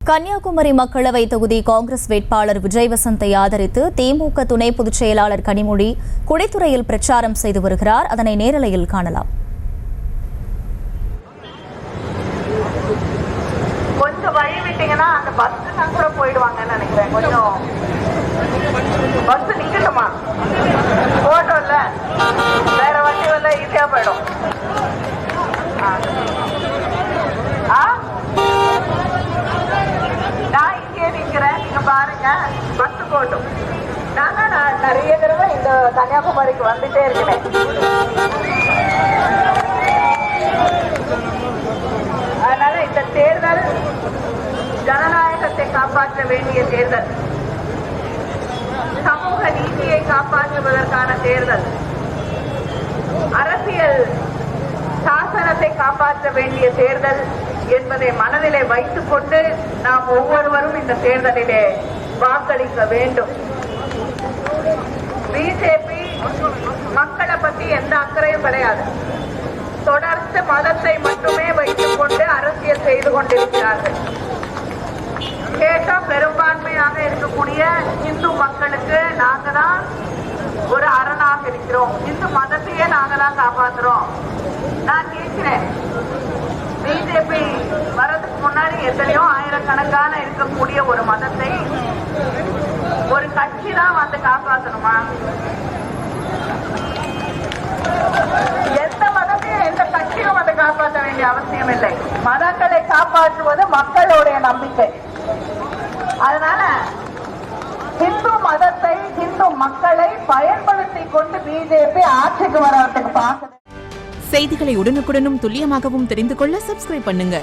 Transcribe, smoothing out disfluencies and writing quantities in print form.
கன்னியாகுமரி மக்களவை தொகுதி காங்கிரஸ் வேட்பாளர் விஜய் வசந்தை ஆதரித்து திமுக துணை பொதுச் செயலாளர் கனிமொழி குடித்துறையில் பிரச்சாரம் செய்து வருகிறார். அதனை நேரலையில் காணலாம். கொஞ்சம் வழி விட்டீங்கன்னா அந்த பஸ் கூட போயிடுவாங்கன்னு நினைக்கிறேன். கொஞ்சம் பஸ் நிக்கட்டுமா? போட்டோ இல்ல, வேற வண்டி வரல, ஈஸியா போயிடும். நான் இங்கே நிக்கிறேன், நீங்க பாருங்க, பஸ் போட்டும். நான் நிறைய தடவை இந்த கன்னியாகுமரிக்கு வந்துட்டே இருக்கிறேன். அதனால இந்த தேர்தல் ஜனநாயகத்தை காப்பாற்ற வேண்டிய தேர்தல், சமூக நீதியை காப்பாற்றுவதற்கான தேர்தல், அரசியல் சாசனத்தை காப்பாற்ற வேண்டிய தேர்தல் என்பதை மனதிலே வைத்துக் கொண்டு நாம் ஒவ்வொருவரும் இந்த தேர்தலிலே வாக்களிக்க வேண்டும். பிஜேபி மக்களை பத்தி எந்த அக்கறையும் கிடையாது. தொடர்ந்து மதத்தை மட்டுமே வைத்துக் கொண்டு அரசியல் செய்து கொண்டிருக்கிறார்கள். கேட்டா பெரும்பான்மையாக இருக்கக்கூடிய இந்து மக்களுக்கு நாங்க தான் ஒரு அரணாக இருக்கிறோம், இந்து மதத்தையே நாங்க தான் காப்பாற்றுறோம். நான் கேட்கிறேன், பிஜேபி வர்றதுக்கு முன்னாடி எத்தனையோ ஆயிரக்கணக்கான இருக்கக்கூடிய ஒரு மதத்தை ஒரு கட்சி தான் வந்து காப்பாற்றணுமா? எந்த மதத்தையும் எந்த கட்சியும் அதை காப்பாற்ற வேண்டிய அவசியம் இல்லை. மதங்களை காப்பாற்றுவது மக்களுடைய நம்பிக்கை. அதனால இந்து மதத்தை, இந்து மக்களை பயன்படுத்தி கொண்டு பிஜேபி ஆட்சிக்கு வர்றதுக்கு பார்க்குது. செய்திகளை உடனுக்குடனும் துல்லியமாகவும் தெரிந்து கொள்ள சப்ஸ்கிரைப் பண்ணுங்க.